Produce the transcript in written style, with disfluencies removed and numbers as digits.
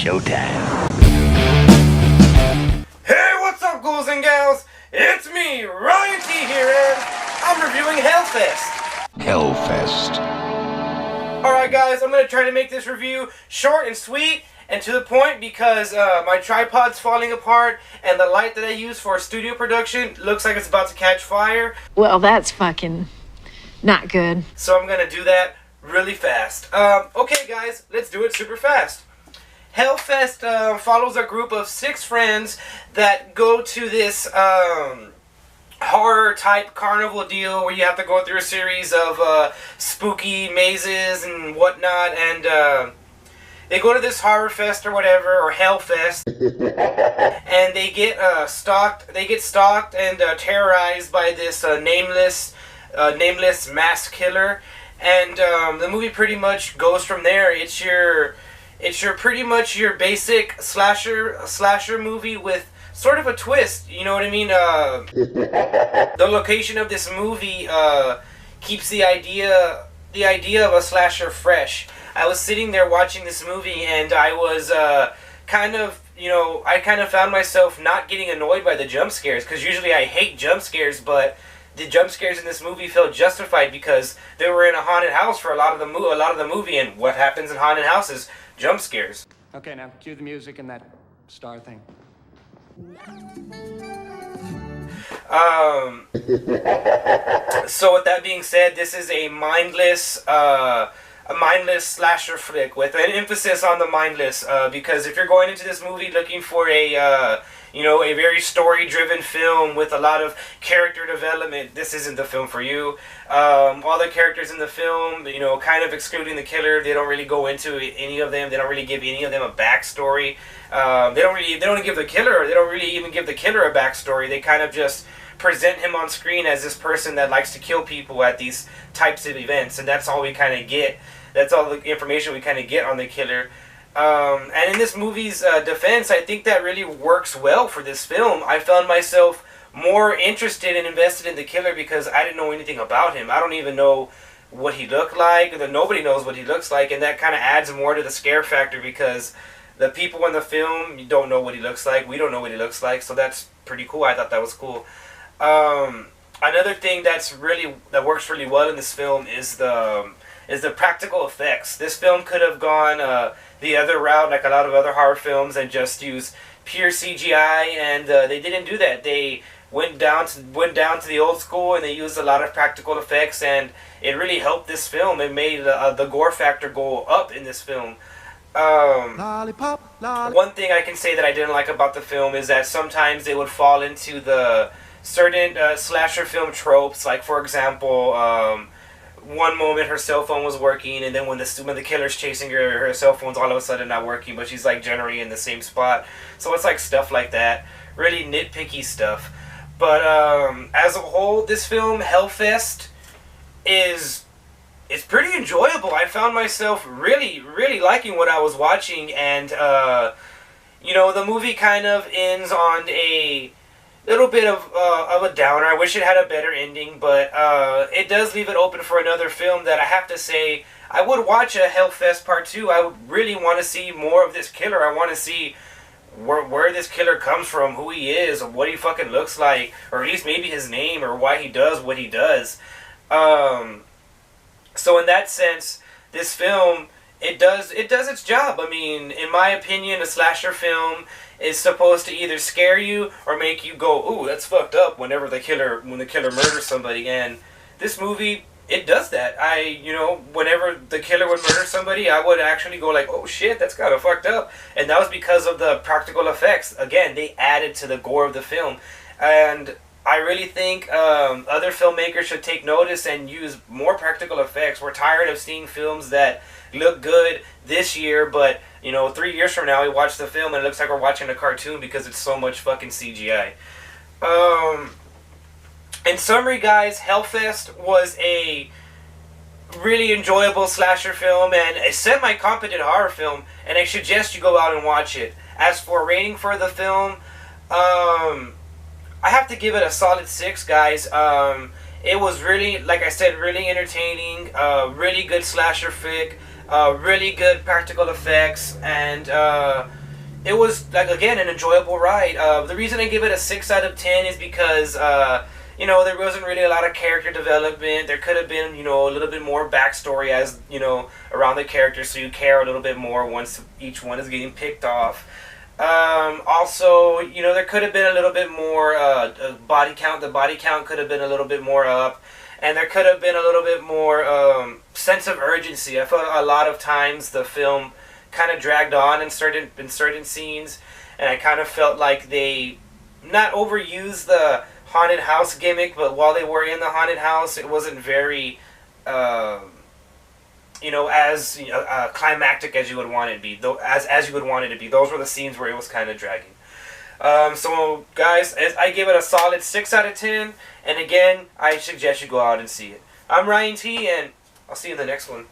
showtime. Hey, what's up, ghouls and gals? It's me, Ryan.T here, and I'm reviewing Hellfest. Hellfest. Alright guys, I'm going to try to make this review short and sweet and to the point because my tripod's falling apart and the light that I use for studio production looks like it's about to catch fire. Well, that's fucking not good. So I'm going to do that really fast. Okay guys, let's do it super fast. Hellfest follows a group of 6 friends that go to this horror type carnival deal where you have to go through a series of spooky mazes and whatnot, and they go to this horror fest or whatever, or Hellfest, and they get stalked and terrorized by this nameless mass killer, and the movie pretty much goes from there. It's your pretty much your basic slasher movie with sort of a twist, you know what I mean? The location of this movie keeps the idea of a slasher fresh. I was sitting there watching this movie, and I was I kind of found myself not getting annoyed by the jump scares, because usually I hate jump scares, but the jump scares in this movie felt justified because they were in a haunted house for a lot of the movie, and what happens in haunted houses? Jump scares. Okay, now cue the music and that star thing. So with that being said, this is a mindless slasher flick with an emphasis on the mindless, because if you're going into this movie looking for a very story-driven film with a lot of character development, this isn't the film for you. All the characters in the film, kind of excluding the killer, they don't really go into any of them. They don't really give any of them a backstory. They don't really even give the killer a backstory. They kind of just present him on screen as this person that likes to kill people at these types of events, and that's all we kind of get. That's all the information we kind of get on the killer. And in this movie's defense, I think that really works well for this film. I found myself more interested and invested in the killer because I didn't know anything about him. I don't even know what he looked like, or nobody knows what he looks like, and that kind of adds more to the scare factor because the people in the film, you don't know what he looks like. We don't know what he looks like, so that's pretty cool. I thought that was cool. Another thing that works really well in this film is the practical effects. This film could have gone the other route, like a lot of other horror films, and just use pure CGI, and they didn't do that. They went down to the old school, and they used a lot of practical effects, and it really helped this film. It made the gore factor go up in this film. One thing I can say that I didn't like about the film is that sometimes they would fall into the certain slasher film tropes, like for example, one moment her cell phone was working, and then when the killer's chasing her cell phone's all of a sudden not working, but she's like generally in the same spot. So it's like stuff like that, really nitpicky stuff. But as a whole, this film Hellfest is pretty enjoyable. I found myself really liking what I was watching, and the movie kind of ends on a little bit of a downer. I wish it had a better ending, but it does leave it open for another film that I have to say I would watch a Hellfest Part 2. I would really want to see more of this killer. I want to see where this killer comes from, who he is, or what he fucking looks like, or at least maybe his name, or why he does what he does. So in that sense, this film, it does its job. I mean, in my opinion, a slasher film is supposed to either scare you or make you go, "Ooh, that's fucked up," when the killer murders somebody. And this movie, it does that. Whenever the killer would murder somebody, I would actually go like, "Oh shit, that's kind of fucked up." And that was because of the practical effects. Again, they added to the gore of the film. And I really think other filmmakers should take notice and use more practical effects. We're tired of seeing films that look good this year, but 3 years from now we watch the film and it looks like we're watching a cartoon because it's so much fucking CGI. In summary, guys, Hellfest was a really enjoyable slasher film and a semi-competent horror film, and I suggest you go out and watch it. As for rating for the film, I have to give it a solid 6, guys. It was really, like I said, really entertaining, really good slasher flick, really good practical effects, and it was, like, again, an enjoyable ride. The reason I give it a 6 out of 10 is because, you know, there wasn't really a lot of character development. There could have been, you know, a little bit more backstory as, you know, around the characters, so you care a little bit more once each one is getting picked off. Also, you know, there could have been a little bit more body count. The body count could have been a little bit more up. And there could have been a little bit more sense of urgency. I felt a lot of times the film kind of dragged on in certain scenes. And I kind of felt like they not overused the haunted house gimmick, but while they were in the haunted house, it wasn't very, you know, as climactic as you would want it to be. Though, as you would want it to be. Those were the scenes where it was kind of dragging. So, guys, I give it a solid 6 out of 10. And again, I suggest you go out and see it. I'm Ryan T, and I'll see you in the next one.